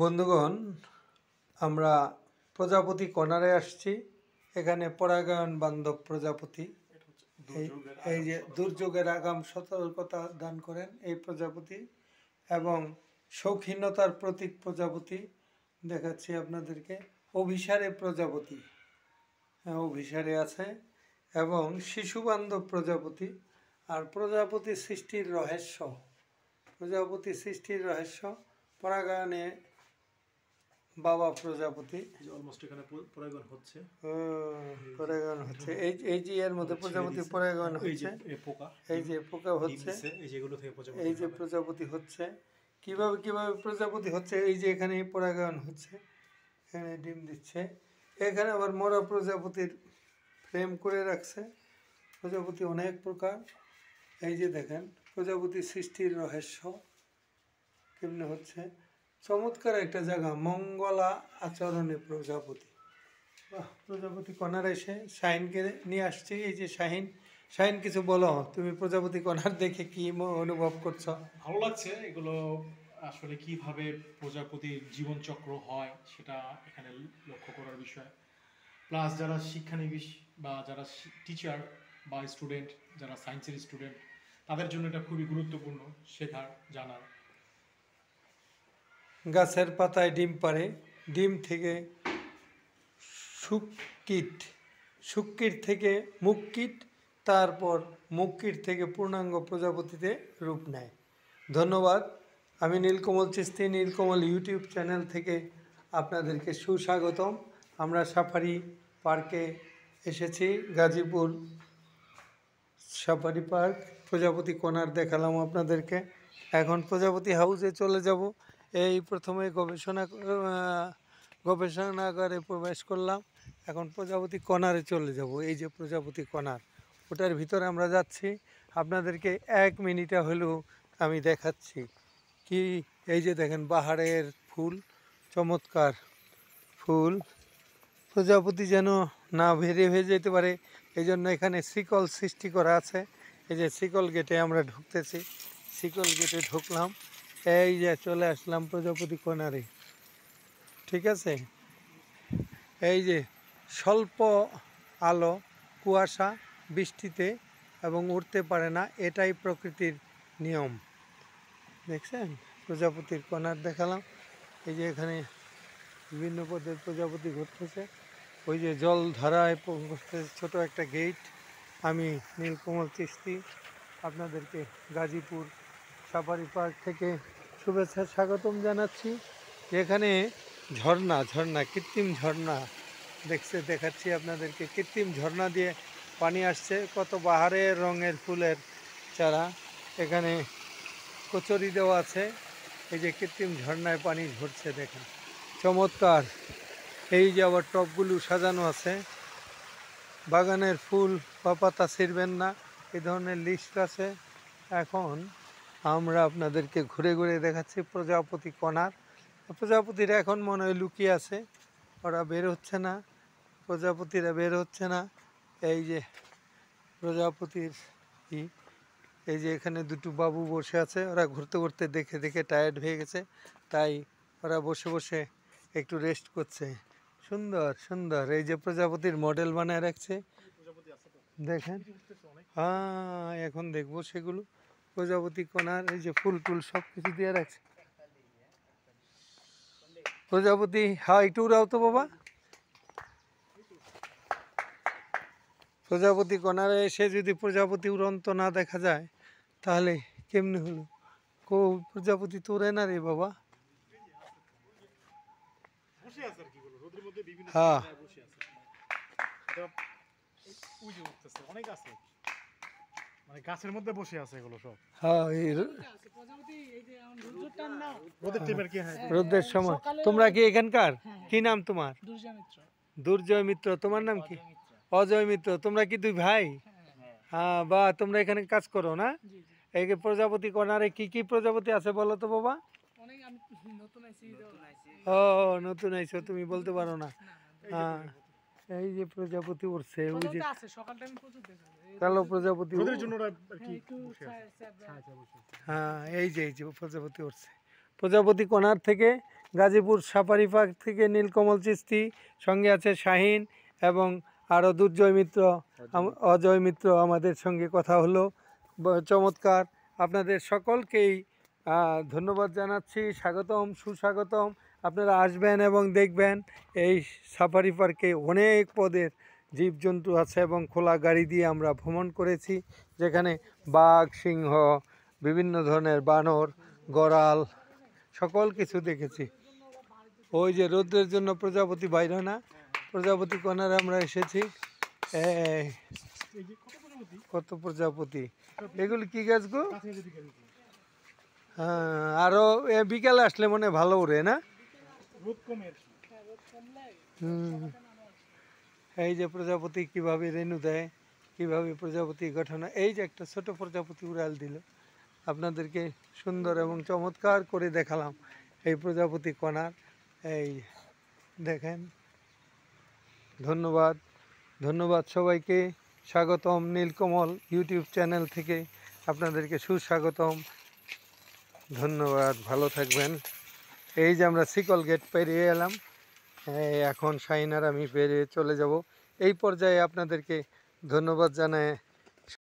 বন্ধুগণ, আমরা প্রজাপতি কর্নারে আসছি। এখানে পরাগায়ন বান্ধব প্রজাপতি, এই যে দুর্যোগের আগাম সতর্কতা দান করেন এই প্রজাপতি এবং শৌখিনতার প্রতীক প্রজাপতি দেখাচ্ছি আপনাদেরকে। অভিসারে প্রজাপতি, হ্যাঁ অভিসারে আছে, এবং শিশু বান্ধব প্রজাপতি। আর প্রজাপতি সৃষ্টির রহস্য, প্রজাপতি সৃষ্টির রহস্য পরাগায়নে বাবা প্রজাপতি অলমোস্ট এখানে পরাগায়ন হচ্ছে, পরাগায়ন হচ্ছে। এই যে এর মধ্যে প্রজাপতি পরাগায়ন হচ্ছে, এই যে পোকা হচ্ছে, এই যে প্রজাপতি হচ্ছে। কিভাবে প্রজাপতি হচ্ছে? এই যে এখানে পরাগায়ন হচ্ছে, এখানে ডিম দিচ্ছে। এখানে আবার মরা প্রজাপতির ফ্রেম করে রাখছে। প্রজাপতি অনেক প্রকার। এই যে দেখেন প্রজাপতি সৃষ্টির রহস্য কেমনে হচ্ছে। চমৎকার একটা জায়গা, মঙ্গলা আচরণে প্রজাপতি। বাহ, প্রজাপতি কর্নার এসে শাহিনকে নিয়ে আসছি। এই যে শাহিন কিছু বলো, তুমি প্রজাপতি কর্নার দেখে কি অনুভব করছো? ভালো লাগছে। এগুলো আসলে কিভাবে প্রজাপতির জীবনচক্র হয় সেটা এখানে লক্ষ্য করার বিষয়। প্লাস যারা শিক্ষানবিশ বা যারা টিচার বা স্টুডেন্ট, যারা সায়েন্সের স্টুডেন্ট, তাদের জন্য এটা খুবই গুরুত্বপূর্ণ শেখার, জানার। গাছের পাতায় ডিম পাড়ে, ডিম থেকে শুককীট থেকে মুখকীট, তারপর মুখকীট থেকে পূর্ণাঙ্গ প্রজাপতিতে রূপ নেয়। ধন্যবাদ। আমি নীলকমল চিস্তি, নীলকমল ইউটিউব চ্যানেল থেকে আপনাদেরকে সুস্বাগতম। আমরা সাফারি পার্কে এসেছি, গাজীপুর সাফারি পার্ক। প্রজাপতি কর্নার দেখালাম আপনাদেরকে। এখন প্রজাপতি হাউসে চলে যাব। এই প্রথমে গবেষণাগারে প্রবেশ করলাম, এখন প্রজাপতি কর্নারে চলে যাব। এই যে প্রজাপতি কর্নার, ওটার ভিতরে আমরা যাচ্ছি। আপনাদেরকে 1 মিনিটে হলেও আমি দেখাচ্ছি কি। এই যে দেখেন বাহারের ফুল, চমৎকার ফুল। প্রজাপতি যেন না ভেজে যেতে পারে, এই জন্য এখানে শিকল সৃষ্টি করা আছে। এই যে শিকল গেটে আমরা ঢুকতেছি, শিকল গেটে ঢুকলাম। এই যে চলে আসলাম প্রজাপতি কর্নারে, ঠিক আছে। এই যে স্বল্প আলো, কুয়াশা, বৃষ্টিতে এবং উঠতে পারে না, এটাই প্রকৃতির নিয়ম। দেখছেন প্রজাপতির কর্নার দেখালাম। এই যে এখানে বিভিন্ন পদের প্রজাপতি ঘুরতেছে। ওই যে জল ধারায় ছোট একটা গেট। আমি নীলকমল চিস্তি আপনাদেরকে গাজীপুর সাফারি পার্ক থেকে শুভেচ্ছা স্বাগতম জানাচ্ছি। এখানে ঝর্ণা কৃত্রিম ঝর্ণা দেখাচ্ছি আপনাদেরকে। কৃত্রিম ঝর্ণা দিয়ে পানি আসছে, কত বাহারের রঙের ফুলের চারা। এখানে কচুরি দেওয়া আছে, এই যে কৃত্রিম ঝর্ণায় পানি ঝরছে, দেখেন চমৎকার। এই যে আবার টবগুলো সাজানো আছে। বাগানের ফুল বা পাতা ছিঁড়বেন না, এই ধরনের লিস্ট আছে। এখন আমরা আপনাদেরকে ঘুরে ঘুরে দেখাচ্ছি প্রজাপতি কর্নার। প্রজাপতিরা এখন মনে হয় লুকিয়ে আছে, ওরা বের হচ্ছে না, প্রজাপতিরা বের হচ্ছে না। এই যে প্রজাপতির এই যে এখানে দুটো বাবু বসে আছে, ওরা ঘুরতে ঘুরতে দেখে দেখে টায়ার্ড হয়ে গেছে, তাই ওরা বসে বসে একটু রেস্ট করছে। সুন্দর সুন্দর এই যে প্রজাপতির মডেল বানায় রাখছে, দেখেন। হ্যাঁ, এখন দেখবো সেগুলো। প্রজাপতি কর্নার, এই যে ফুল টুল সব কিছু দিয়ে রাখছে। প্রজাপতি, হ্যাঁ একটু উড়াও তো বাবা। প্রজাপতি কর্নারে এসে যদি প্রজাপতি উড়ন্ত না দেখা যায় তাহলে কেমনি হলো? প্রজাপতি তো উড়ে না রে বাবা। হ্যাঁ, গাছের মধ্যে বসে আছে এগুলো সব। হ্যাঁ, রোদের সময়। তোমরা কি এখানকার? কি নাম তোমার? দুর্জয় মিত্র। তোমার নাম কি? অজয় মিত্র। তোমরা কি দুই ভাই? হ্যাঁ, বা তোমরা এখানে কাজ করো না? এই যে প্রজাপতি কর্নারে কি কি প্রজাপতি আছে বলো তো বাবা। ও নতুন আইছো, তুমি বলতে পারো না। হ্যাঁ, এই যে প্রজাপতি উঠছে, ওই যে কালো প্রজাপতি। হ্যাঁ, এই যে প্রজাপতি উঠছে। প্রজাপতি কর্নার থেকে গাজীপুর সাফারি পার্ক থেকে নীলকমল চিস্তি, সঙ্গে আছে শাহিন এবং আরও দুর্জয় মিত্র, অজয় মিত্র আমাদের সঙ্গে কথা হলো। চমৎকার, আপনাদের সকলকেই ধন্যবাদ জানাচ্ছি, স্বাগতম, সুস্বাগতম। আপনারা আসবেন এবং দেখবেন এই সাফারি পার্কে অনেক পদের জীবজন্তু আছে এবং খোলা গাড়ি দিয়ে আমরা ভ্রমণ করেছি, যেখানে বাঘ, সিংহ, বিভিন্ন ধরনের বানর, গরাল সকল কিছু দেখেছি। ওই যে রৌদ্রের জন্য প্রজাপতি বাইর হয় না, প্রজাপতি কর্নারে আমরা এসেছি। এই এই যে কত প্রজাপতি, কত প্রজাপতি, এগুলি কি গাছ গো? কাছে যদি গাড়ি হ্যাঁ, আরও বিকালে আসলে মনে হয় ভালো উড়ে না? রোদ কমে আর কি। হুম, এই যে প্রজাপতি কিভাবে রেণু দেয়, কিভাবে প্রজাপতি গঠন হয়। এই যে একটা ছোট প্রজাপতি উড়াল দিল, আপনাদেরকে সুন্দর এবং চমৎকার করে দেখালাম এই প্রজাপতি কণার। এই দেখেন, ধন্যবাদ, ধন্যবাদ সবাইকে, স্বাগতম নীলকমল ইউটিউব চ্যানেল থেকে আপনাদেরকে সুস্বাগতম, ধন্যবাদ, ভালো থাকবেন। এই যে আমরা শিকল গেট পেরিয়ে এলাম, এখন শাহিন আর আমি পেরিয়ে চলে যাব। এই পর্যায়ে আপনাদেরকে ধন্যবাদ জানায়